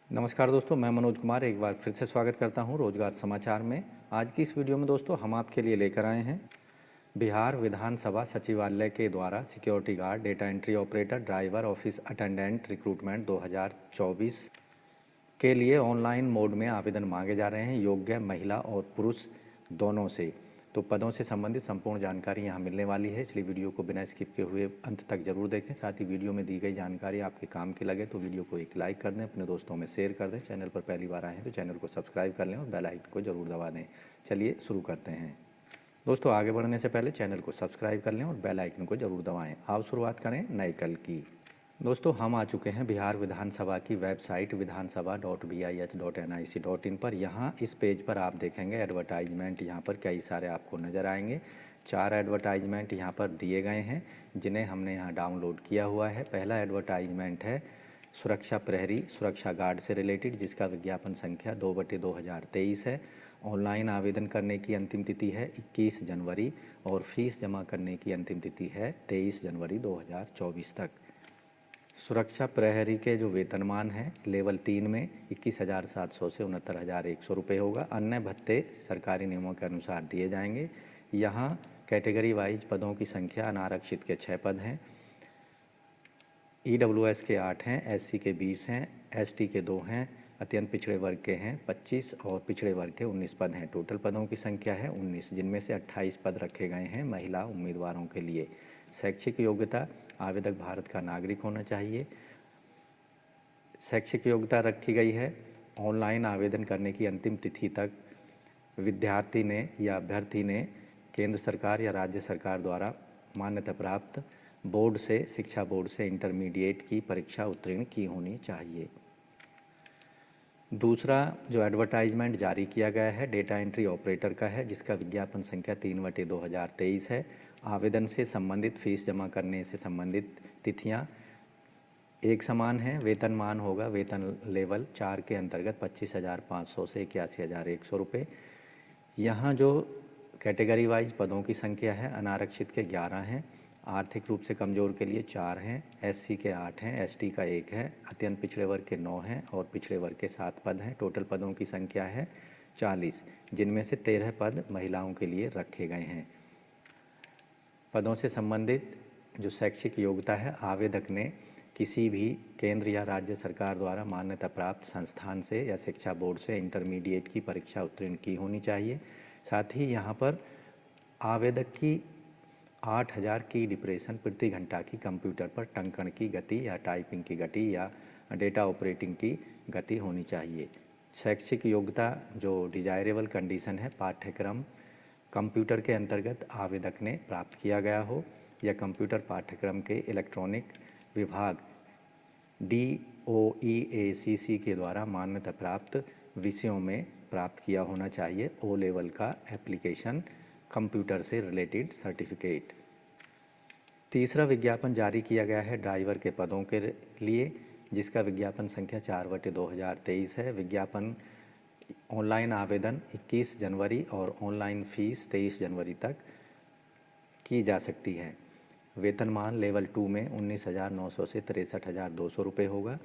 नमस्कार दोस्तों, मैं मनोज कुमार एक बार फिर से स्वागत करता हूं रोजगार समाचार में। आज की इस वीडियो में दोस्तों हम आपके लिए लेकर आए हैं बिहार विधानसभा सचिवालय के द्वारा security guard, data entry operator, driver, office attendant recruitment 2024 के लिए ऑनलाइन मोड में आवेदन मांगे जा रहे हैं, योग्य महिला और पुरुष दोनों से। तो पदों से संबंधित संपूर्ण जानकारी यहाँ मिलने वाली है, इसलिए वीडियो को बिना स्किप किए हुए अंत तक जरूर देखें। साथ ही वीडियो में दी गई जानकारी आपके काम की लगे तो वीडियो को एक लाइक कर दें, अपने दोस्तों में शेयर कर दें। चैनल पर पहली बार आए हैं तो चैनल को सब्सक्राइब कर लें और बेल आइकन को जरूर दबा दें। चलिए शुरू करते हैं दोस्तों। आगे बढ़ने से पहले चैनल को सब्सक्राइब कर लें और बेल आइकन को जरूर दबाएं। आओ शुरुआत करें नए कल की। दोस्तों हम आ चुके हैं बिहार विधानसभा की वेबसाइट विधानसभा.bis.nic.in पर। यहाँ इस पेज पर आप देखेंगे एडवर्टाइजमेंट, यहाँ पर कई सारे आपको नज़र आएंगे। 4 एडवर्टाइजमेंट यहाँ पर दिए गए हैं जिन्हें हमने यहाँ डाउनलोड किया हुआ है। पहला एडवर्टाइजमेंट है सुरक्षा प्रहरी सुरक्षा गार्ड से रिलेटेड, जिसका विज्ञापन संख्या 2/2023 है। ऑनलाइन आवेदन करने की अंतिम तिथि है 21 जनवरी और फीस जमा करने की अंतिम तिथि है 23 जनवरी 2024 तक। सुरक्षा प्रहरी के जो वेतनमान है लेवल 3 में 21,700 से 69,100 रुपये होगा। अन्य भत्ते सरकारी नियमों के अनुसार दिए जाएंगे। यहाँ कैटेगरी वाइज पदों की संख्या अनारक्षित के 6 पद हैं, EWS के 8 हैं, SC के 20 हैं, ST के 2 हैं, अत्यंत पिछड़े वर्ग के हैं 25 और पिछड़े वर्ग के 19 पद हैं। टोटल पदों की संख्या है 19, जिनमें से 28 पद रखे गए हैं महिला उम्मीदवारों के लिए। शैक्षिक योग्यता, आवेदक भारत का नागरिक होना चाहिए। शैक्षिक योग्यता रखी गई है ऑनलाइन आवेदन करने की अंतिम तिथि तक विद्यार्थी ने या अभ्यर्थी ने केंद्र सरकार या राज्य सरकार द्वारा मान्यता प्राप्त बोर्ड से, शिक्षा बोर्ड से इंटरमीडिएट की परीक्षा उत्तीर्ण की होनी चाहिए। दूसरा जो एडवर्टाइजमेंट जारी किया गया है डेटा एंट्री ऑपरेटर का है, जिसका विज्ञापन संख्या 3/2023 है। आवेदन से संबंधित फीस जमा करने से संबंधित तिथियां एक समान है। वेतनमान होगा वेतन लेवल 4 के अंतर्गत 25,500 से 81,100 रुपये। यहाँ जो कैटेगरी वाइज पदों की संख्या है अनारक्षित के 11 हैं, आर्थिक रूप से कमज़ोर के लिए 4 हैं, SC के 8 हैं, ST का 1 है, अत्यंत पिछड़े वर्ग के 9 हैं और पिछड़े वर्ग के 7 पद हैं। टोटल पदों की संख्या है 40, जिनमें से 13 पद महिलाओं के लिए रखे गए हैं। पदों से संबंधित जो शैक्षिक योग्यता है, आवेदक ने किसी भी केंद्र या राज्य सरकार द्वारा मान्यता प्राप्त संस्थान से या शिक्षा बोर्ड से इंटरमीडिएट की परीक्षा उत्तीर्ण की होनी चाहिए। साथ ही यहाँ पर आवेदक की 8,000 की डिप्रेशन प्रति घंटा की कंप्यूटर पर टंकण की गति या टाइपिंग की गति या डेटा ऑपरेटिंग की गति होनी चाहिए। शैक्षिक योग्यता जो डिजायरेबल कंडीशन है, पाठ्यक्रम कंप्यूटर के अंतर्गत आवेदक ने प्राप्त किया गया हो या कंप्यूटर पाठ्यक्रम के इलेक्ट्रॉनिक विभाग DOEACC के द्वारा मान्यता प्राप्त विषयों में प्राप्त किया होना चाहिए। O लेवल का एप्लीकेशन कंप्यूटर से रिलेटेड सर्टिफिकेट। तीसरा विज्ञापन जारी किया गया है ड्राइवर के पदों के लिए, जिसका विज्ञापन संख्या 4/2023 है। विज्ञापन ऑनलाइन आवेदन 21 जनवरी और ऑनलाइन फीस 23 जनवरी तक की जा सकती है। वेतनमान लेवल 2 में 19,900 से 63,200 रुपये होगा।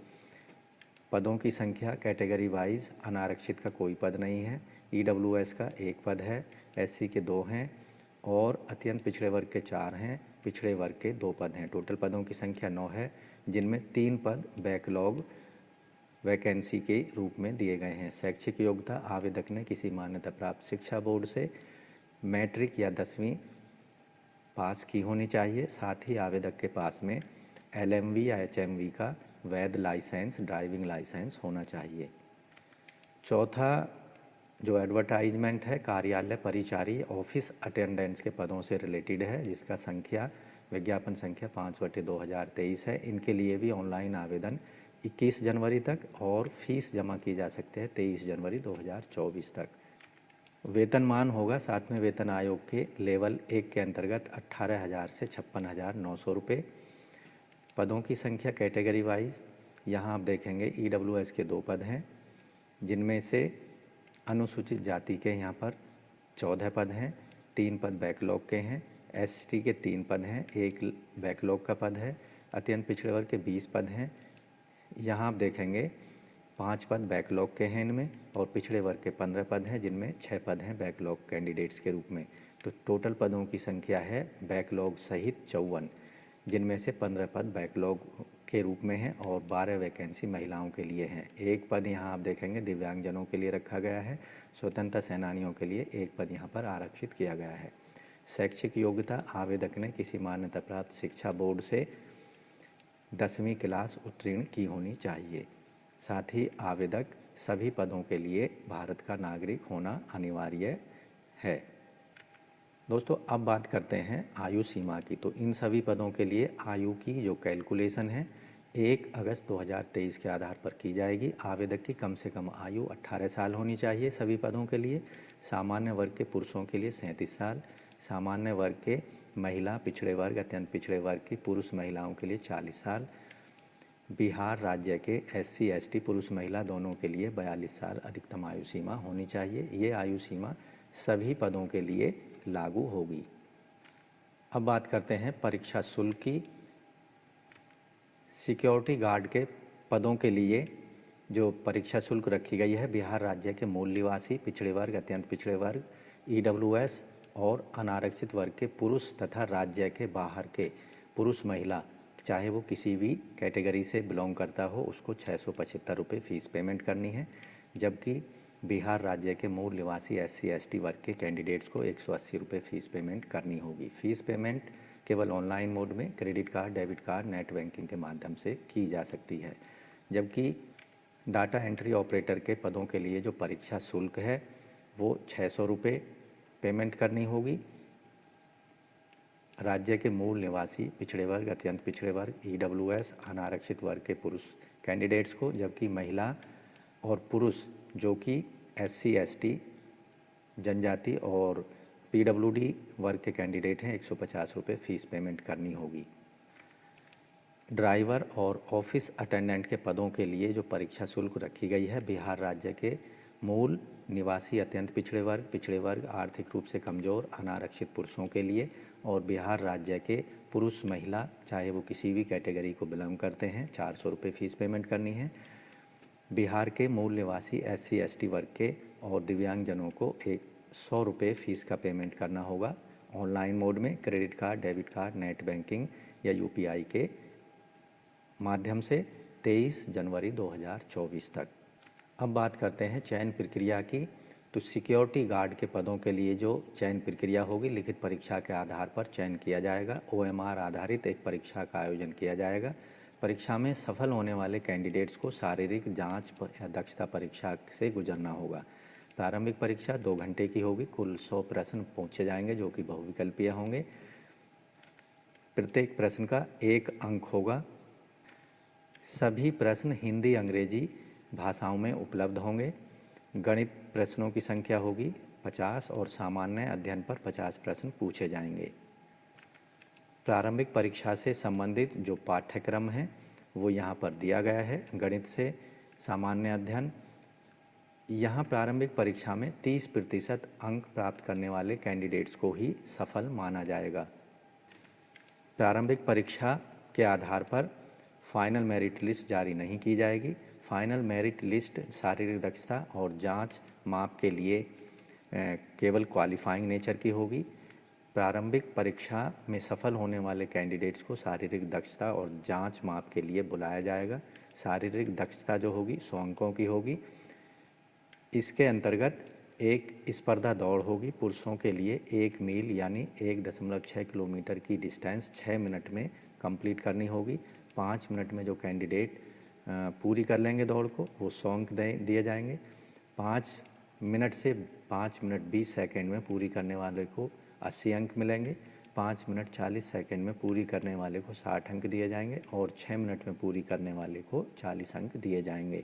पदों की संख्या कैटेगरी वाइज अनारक्षित का कोई पद नहीं है, EWS का 1 पद है, SC के 2 हैं और अत्यंत पिछड़े वर्ग के 4 हैं, पिछड़े वर्ग के 2 पद हैं। टोटल पदों की संख्या 9 है, जिनमें 3 पद बैकलॉग वैकेंसी के रूप में दिए गए हैं। शैक्षिक योग्यता, आवेदक ने किसी मान्यता प्राप्त शिक्षा बोर्ड से मैट्रिक या 10वीं पास की होनी चाहिए। साथ ही आवेदक के पास में LMV या HMV का वैध लाइसेंस, ड्राइविंग लाइसेंस होना चाहिए। चौथा जो एडवर्टाइजमेंट है कार्यालय परिचारी ऑफिस अटेंडेंट्स के पदों से रिलेटेड है, जिसका संख्या विज्ञापन संख्या 5/2023 है। इनके लिए भी ऑनलाइन आवेदन 21 जनवरी तक और फीस जमा की जा सकते हैं 23 जनवरी 2024 तक। वेतनमान होगा 7वें वेतन आयोग के लेवल 1 के अंतर्गत 18,000 से 56,900 रुपये। पदों की संख्या कैटेगरी वाइज यहाँ आप देखेंगे EWS के 2 पद हैं, जिनमें से अनुसूचित जाति के यहाँ पर 14 पद हैं, 3 पद बैकलॉग के हैं, ST के 3 पद हैं, 1 बैकलॉग का पद है, अत्यंत पिछड़े वर्ग के 20 पद हैं। यहाँ आप देखेंगे 5 पद बैकलॉग के हैं इनमें, और पिछड़े वर्ग के 15 पद हैं जिनमें 6 पद हैं बैकलॉग कैंडिडेट्स के रूप में। तो टोटल पदों की संख्या है बैकलॉग सहित 54, जिनमें से 15 पद बैकलॉग के रूप में हैं और 12 वैकेंसी महिलाओं के लिए हैं। एक पद यहाँ आप देखेंगे दिव्यांगजनों के लिए रखा गया है। स्वतंत्रता सेनानियों के लिए एक पद यहाँ पर आरक्षित किया गया है। शैक्षिक योग्यता, आवेदक ने किसी मान्यता प्राप्त शिक्षा बोर्ड से 10वीं क्लास उत्तीर्ण की होनी चाहिए। साथ ही आवेदक सभी पदों के लिए भारत का नागरिक होना अनिवार्य है। दोस्तों अब बात करते हैं आयु सीमा की। तो इन सभी पदों के लिए आयु की जो कैलकुलेशन है 1 अगस्त 2023 के आधार पर की जाएगी। आवेदक की कम से कम आयु 18 साल होनी चाहिए सभी पदों के लिए। सामान्य वर्ग के पुरुषों के लिए 37 साल, सामान्य वर्ग के महिला, पिछड़े वर्ग, अत्यंत पिछड़े वर्ग की पुरुष महिलाओं के लिए 40 साल। बिहार राज्य के SC ST पुरुष महिला दोनों के लिए 42 साल अधिकतम आयु सीमा होनी चाहिए। ये आयु सीमा सभी पदों के लिए लागू होगी। अब बात करते हैं परीक्षा शुल्क की। सिक्योरिटी गार्ड के पदों के लिए जो परीक्षा शुल्क रखी गई है बिहार राज्य के मूल निवासी, पिछड़े वर्ग, अत्यंत पिछड़े वर्ग, EWS और अनारक्षित वर्ग के पुरुष तथा राज्य के बाहर के पुरुष महिला, चाहे वो किसी भी कैटेगरी से बिलोंग करता हो, उसको 675 रुपये फ़ीस पेमेंट करनी है। जबकि बिहार राज्य के मूल निवासी SC ST वर्ग के कैंडिडेट्स को 180 रुपये फ़ीस पेमेंट करनी होगी। फ़ीस पेमेंट केवल ऑनलाइन मोड में credit card, debit card, net banking के माध्यम से की जा सकती है। जबकि डाटा एंट्री ऑपरेटर के पदों के लिए जो परीक्षा शुल्क है वो 600 रुपये पेमेंट करनी होगी राज्य के मूल निवासी, पिछड़े वर्ग, अत्यंत पिछड़े वर्ग, EWS, अनारक्षित वर्ग के पुरुष कैंडिडेट्स को। जबकि महिला और पुरुष जो कि SC ST जनजाति और PWD वर्ग के कैंडिडेट हैं 150 रुपये फ़ीस पेमेंट करनी होगी। ड्राइवर और ऑफिस अटेंडेंट के पदों के लिए जो परीक्षा शुल्क रखी गई है बिहार राज्य के मूल निवासी, अत्यंत पिछड़े वर्ग, आर्थिक रूप से कमज़ोर, अनारक्षित पुरुषों के लिए, और बिहार राज्य के पुरुष महिला, चाहे वो किसी भी कैटेगरी को बिलोंग करते हैं, 400 रुपये फ़ीस पेमेंट करनी है। बिहार के मूल निवासी SC ST वर्ग के और दिव्यांगजनों को 100 रुपये फ़ीस का पेमेंट करना होगा ऑनलाइन मोड में credit card, debit card, net banking या UPI के माध्यम से 23 जनवरी 2024 तक। अब बात करते हैं चयन प्रक्रिया की। तो सिक्योरिटी गार्ड के पदों के लिए जो चयन प्रक्रिया होगी, लिखित परीक्षा के आधार पर चयन किया जाएगा। OMR आधारित एक परीक्षा का आयोजन किया जाएगा। परीक्षा में सफल होने वाले कैंडिडेट्स को शारीरिक जांच या दक्षता परीक्षा से गुजरना होगा। प्रारंभिक परीक्षा 2 घंटे की होगी। कुल 100 प्रश्न पूछे जाएंगे जो कि बहुविकल्पीय होंगे। प्रत्येक प्रश्न का 1 अंक होगा। सभी प्रश्न हिंदी, अंग्रेजी भाषाओं में उपलब्ध होंगे। गणित प्रश्नों की संख्या होगी 50 और सामान्य अध्ययन पर 50 प्रश्न पूछे जाएंगे। प्रारंभिक परीक्षा से संबंधित जो पाठ्यक्रम है वो यहाँ पर दिया गया है। गणित से सामान्य अध्ययन, यहाँ प्रारंभिक परीक्षा में 30% अंक प्राप्त करने वाले कैंडिडेट्स को ही सफल माना जाएगा। प्रारंभिक परीक्षा के आधार पर फाइनल मेरिट लिस्ट जारी नहीं की जाएगी। फाइनल मेरिट लिस्ट शारीरिक दक्षता और जांच माप के लिए केवल क्वालिफाइंग नेचर की होगी। प्रारंभिक परीक्षा में सफल होने वाले कैंडिडेट्स को शारीरिक दक्षता और जांच माप के लिए बुलाया जाएगा। शारीरिक दक्षता जो होगी 100 अंकों की होगी। इसके अंतर्गत एक स्पर्धा दौड़ होगी पुरुषों के लिए 1 मील यानी 1.6 किलोमीटर की डिस्टेंस 6 मिनट में कंप्लीट करनी होगी। 5 मिनट में जो कैंडिडेट पूरी कर लेंगे दौड़ को वो 100 अंक दिए जाएंगे। 5 मिनट से 5 मिनट 20 सेकेंड में पूरी करने वाले को 80 अंक मिलेंगे। 5 मिनट 40 सेकेंड में पूरी करने वाले को 60 अंक दिए जाएंगे और 6 मिनट में पूरी करने वाले को 40 अंक दिए जाएंगे।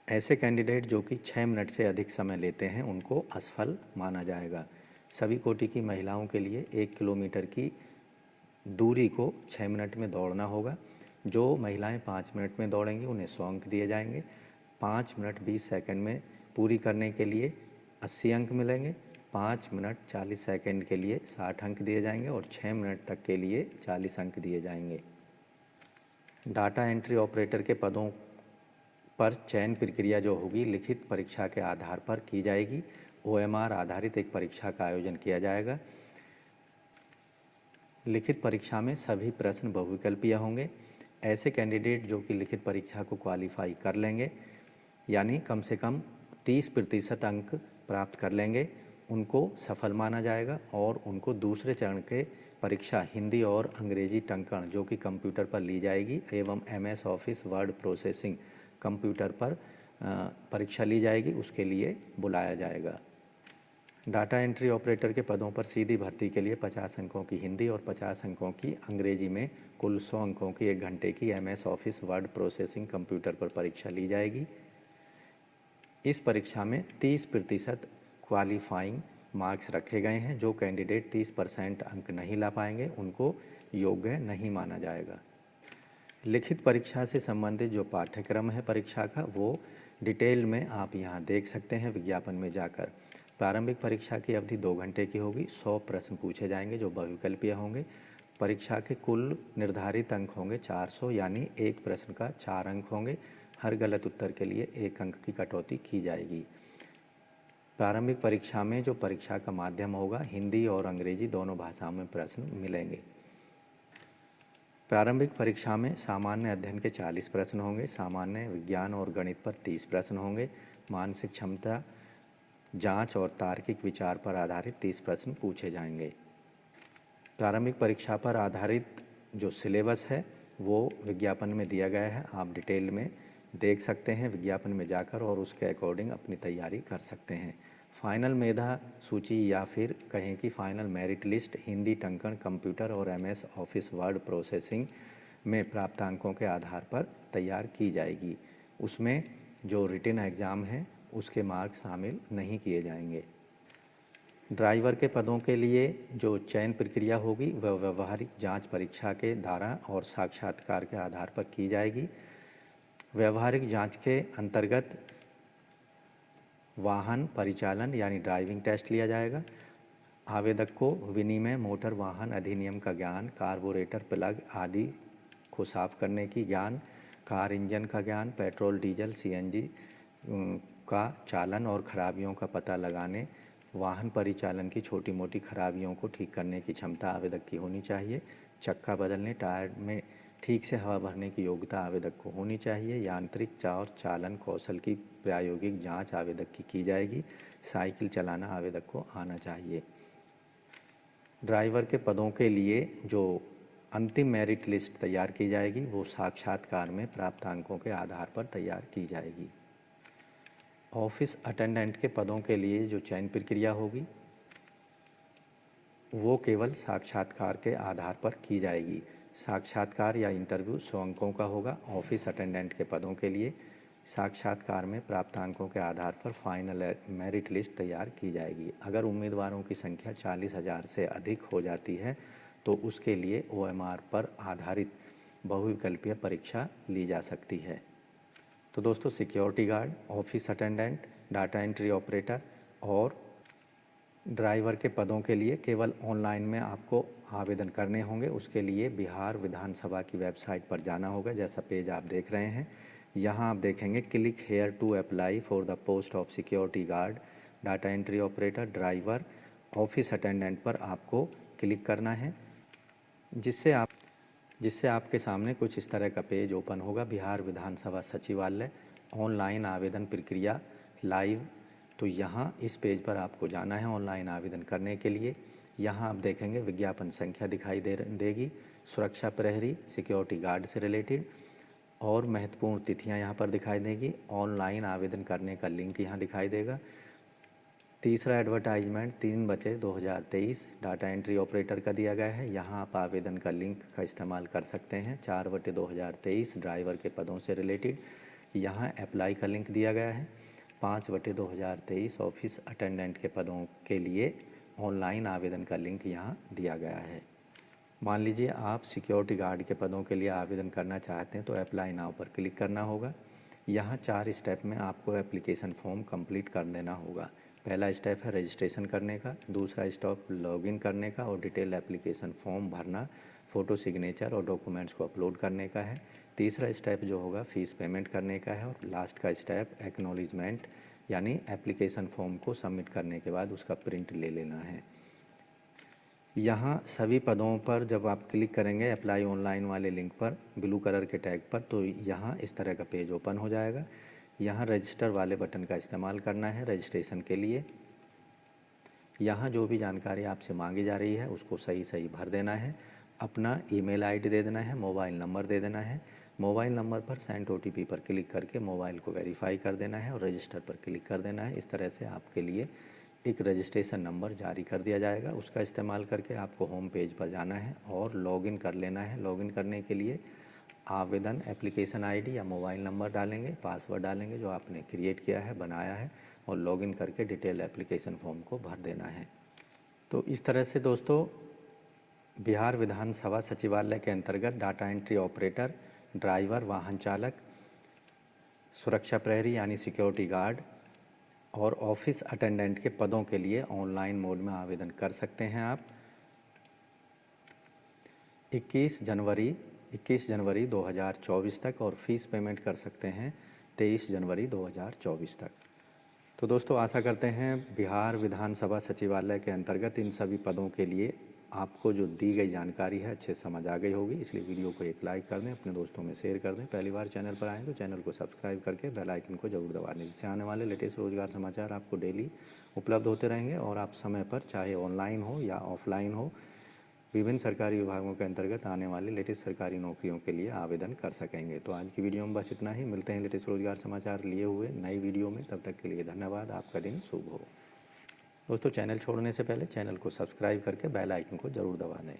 ऐसे कैंडिडेट जो कि 6 मिनट से अधिक समय लेते हैं उनको असफल माना जाएगा। सभी कोटि की महिलाओं के लिए 1 किलोमीटर की दूरी को 6 मिनट में दौड़ना होगा। जो महिलाएं 5 मिनट में दौड़ेंगी उन्हें 100 अंक दिए जाएंगे। 5 मिनट 20 सेकंड में पूरी करने के लिए 80 अंक मिलेंगे। 5 मिनट 40 सेकंड के लिए 60 अंक दिए जाएंगे और 6 मिनट तक के लिए 40 अंक दिए जाएंगे। डाटा एंट्री ऑपरेटर के पदों पर चयन प्रक्रिया जो होगी लिखित परीक्षा के आधार पर की जाएगी। OMR आधारित एक परीक्षा का आयोजन किया जाएगा। लिखित परीक्षा में सभी प्रश्न बहुविकल्पीय होंगे। ऐसे कैंडिडेट जो कि लिखित परीक्षा को क्वालिफाई कर लेंगे, यानी कम से कम 30% अंक प्राप्त कर लेंगे, उनको सफल माना जाएगा और उनको दूसरे चरण के परीक्षा हिंदी और अंग्रेजी टंकण जो कि कंप्यूटर पर ली जाएगी एवं MS office word processing computer पर परीक्षा ली जाएगी, उसके लिए बुलाया जाएगा। डाटा एंट्री ऑपरेटर के पदों पर सीधी भर्ती के लिए 50 अंकों की हिंदी और 50 अंकों की अंग्रेजी में कुल 100 अंकों की 1 घंटे की MS office word processing computer पर परीक्षा ली जाएगी। इस परीक्षा में 30% क्वालिफाइंग मार्क्स रखे गए हैं। जो कैंडिडेट 30% अंक नहीं ला पाएंगे उनको योग्य नहीं माना जाएगा। लिखित परीक्षा से संबंधित जो पाठ्यक्रम है परीक्षा का, वो डिटेल में आप यहाँ देख सकते हैं विज्ञापन में जाकर। प्रारंभिक परीक्षा की अवधि 2 घंटे की होगी। 100 प्रश्न पूछे जाएंगे जो बहुविकल्पीय होंगे। परीक्षा के कुल निर्धारित अंक होंगे 400, यानी एक प्रश्न का 4 अंक होंगे। हर गलत उत्तर के लिए 1 अंक की कटौती की जाएगी। प्रारंभिक परीक्षा में जो परीक्षा का माध्यम होगा, हिंदी और अंग्रेजी दोनों भाषाओं में प्रश्न मिलेंगे। प्रारंभिक परीक्षा में सामान्य अध्ययन के 40 प्रश्न होंगे। सामान्य विज्ञान और गणित पर 30 प्रश्न होंगे। मानसिक क्षमता जांच और तार्किक विचार पर आधारित 30 प्रश्न पूछे जाएंगे। प्रारंभिक परीक्षा पर आधारित जो सिलेबस है वो विज्ञापन में दिया गया है, आप डिटेल में देख सकते हैं विज्ञापन में जाकर और उसके अकॉर्डिंग अपनी तैयारी कर सकते हैं। फाइनल मेधा सूची या फिर कहें कि फाइनल मेरिट लिस्ट हिंदी टंकण कंप्यूटर और MS ऑफिस वर्ड प्रोसेसिंग में प्राप्त अंकों के आधार पर तैयार की जाएगी। उसमें जो रिटन एग्ज़ाम है उसके मार्क्स शामिल नहीं किए जाएंगे। ड्राइवर के पदों के लिए जो चयन प्रक्रिया होगी वह व्यवहारिक जांच परीक्षा के द्वारा और साक्षात्कार के आधार पर की जाएगी। व्यवहारिक जांच के अंतर्गत वाहन परिचालन यानी ड्राइविंग टेस्ट लिया जाएगा। आवेदक को विनिमय मोटर वाहन अधिनियम का ज्ञान, कार्बोरेटर प्लग आदि को साफ करने की ज्ञान, कार इंजन का ज्ञान, पेट्रोल डीजल CNG का चालन और खराबियों का पता लगाने, वाहन परिचालन की छोटी मोटी खराबियों को ठीक करने की क्षमता आवेदक की होनी चाहिए। चक्का बदलने, टायर में ठीक से हवा भरने की योग्यता आवेदक को होनी चाहिए। यांत्रिक और चालन कौशल की प्रायोगिक जांच आवेदक की जाएगी। साइकिल चलाना आवेदक को आना चाहिए। ड्राइवर के पदों के लिए जो अंतिम मेरिट लिस्ट तैयार की जाएगी वो साक्षात्कार में प्राप्त अंकों के आधार पर तैयार की जाएगी। ऑफिस अटेंडेंट के पदों के लिए जो चयन प्रक्रिया होगी वो केवल साक्षात्कार के आधार पर की जाएगी। साक्षात्कार या इंटरव्यू 100 अंकों का होगा। ऑफिस अटेंडेंट के पदों के लिए साक्षात्कार में प्राप्त अंकों के आधार पर फाइनल मेरिट लिस्ट तैयार की जाएगी। अगर उम्मीदवारों की संख्या 40,000 से अधिक हो जाती है तो उसके लिए OMR पर आधारित बहुविकल्पीय परीक्षा ली जा सकती है। तो दोस्तों, security guard, office attendant, data entry operator और ड्राइवर के पदों के लिए केवल ऑनलाइन में आपको आवेदन करने होंगे। उसके लिए बिहार विधानसभा की वेबसाइट पर जाना होगा। जैसा पेज आप देख रहे हैं, यहाँ आप देखेंगे click here to apply for the post of security guard, data entry operator, driver, office attendant पर आपको क्लिक करना है, जिससे आपके सामने कुछ इस तरह का पेज ओपन होगा। बिहार विधानसभा सचिवालय ऑनलाइन आवेदन प्रक्रिया लाइव। तो यहाँ इस पेज पर आपको जाना है ऑनलाइन आवेदन करने के लिए। यहाँ आप देखेंगे विज्ञापन संख्या दिखाई देगी, सुरक्षा प्रहरी, सिक्योरिटी गार्ड से रिलेटेड, और महत्वपूर्ण तिथियाँ यहाँ पर दिखाई देगी। ऑनलाइन आवेदन करने का लिंक यहाँ दिखाई देगा। तीसरा एडवर्टाइजमेंट 3/2023 डाटा एंट्री ऑपरेटर का दिया गया है। यहाँ आप आवेदन का लिंक का इस्तेमाल कर सकते हैं। 4/2023 ड्राइवर के पदों से रिलेटेड यहाँ अप्लाई का लिंक दिया गया है। 5/2023 ऑफिस अटेंडेंट के पदों के लिए ऑनलाइन आवेदन का लिंक यहाँ दिया गया है। मान लीजिए आप सिक्योरिटी गार्ड के पदों के लिए आवेदन करना चाहते हैं तो अप्लाई नाउ पर क्लिक करना होगा। यहाँ 4 स्टेप में आपको एप्लीकेशन फॉर्म कंप्लीट कर देना होगा। पहला स्टेप है रजिस्ट्रेशन करने का, दूसरा स्टेप लॉगिन करने का और डिटेल एप्लीकेशन फॉर्म भरना, फ़ोटो सिग्नेचर और डॉक्यूमेंट्स को अपलोड करने का है। तीसरा स्टेप जो होगा फ़ीस पेमेंट करने का है, और लास्ट का स्टेप एक्नॉलेजमेंट यानी एप्लीकेशन फॉर्म को सबमिट करने के बाद उसका प्रिंट ले लेना है। यहाँ सभी पदों पर जब आप क्लिक करेंगे अप्लाई ऑनलाइन वाले लिंक पर ब्लू कलर के टैग पर, तो यहाँ इस तरह का पेज ओपन हो जाएगा। यहाँ रजिस्टर वाले बटन का इस्तेमाल करना है रजिस्ट्रेशन के लिए। यहाँ जो भी जानकारी आपसे मांगी जा रही है उसको सही सही भर देना है। अपना ईमेल आईडी दे देना है, मोबाइल नंबर दे देना है। मोबाइल नंबर पर सेंड ओटीपी पर क्लिक करके मोबाइल को वेरीफाई कर देना है और रजिस्टर पर क्लिक कर देना है। इस तरह से आपके लिए एक रजिस्ट्रेशन नंबर जारी कर दिया जाएगा। उसका इस्तेमाल करके आपको होम पेज पर जाना है और लॉगिन कर लेना है। लॉगिन करने के लिए आवेदन एप्लीकेशन आईडी या मोबाइल नंबर डालेंगे, पासवर्ड डालेंगे जो आपने क्रिएट किया है, बनाया है, और लॉगिन करके डिटेल एप्लीकेशन फॉर्म को भर देना है। तो इस तरह से दोस्तों बिहार विधानसभा सचिवालय के अंतर्गत डाटा एंट्री ऑपरेटर, ड्राइवर, वाहन चालक, सुरक्षा प्रहरी यानी सिक्योरिटी गार्ड और ऑफिस अटेंडेंट के पदों के लिए ऑनलाइन मोड में आवेदन कर सकते हैं आप। 21 जनवरी 2024 तक, और फीस पेमेंट कर सकते हैं 23 जनवरी 2024 तक। तो दोस्तों आशा करते हैं बिहार विधानसभा सचिवालय के अंतर्गत इन सभी पदों के लिए आपको जो दी गई जानकारी है अच्छे समझ आ गई होगी। इसलिए वीडियो को एक लाइक कर दें, अपने दोस्तों में शेयर कर दें। पहली बार चैनल पर आएँ तो चैनल को सब्सक्राइब करके बेल आइकन को जरूर दबा दें, जिससे आने वाले लेटेस्ट रोजगार समाचार आपको डेली उपलब्ध होते रहेंगे और आप समय पर, चाहे ऑनलाइन हो या ऑफलाइन हो, विभिन्न सरकारी विभागों के अंतर्गत आने वाले लेटेस्ट सरकारी नौकरियों के लिए आवेदन कर सकेंगे। तो आज की वीडियो में बस इतना ही। मिलते हैं लेटेस्ट रोजगार समाचार लिए हुए नई वीडियो में। तब तक के लिए धन्यवाद। आपका दिन शुभ हो। दोस्तों चैनल छोड़ने से पहले चैनल को सब्सक्राइब करके बेल आइकन को ज़रूर दबा दें।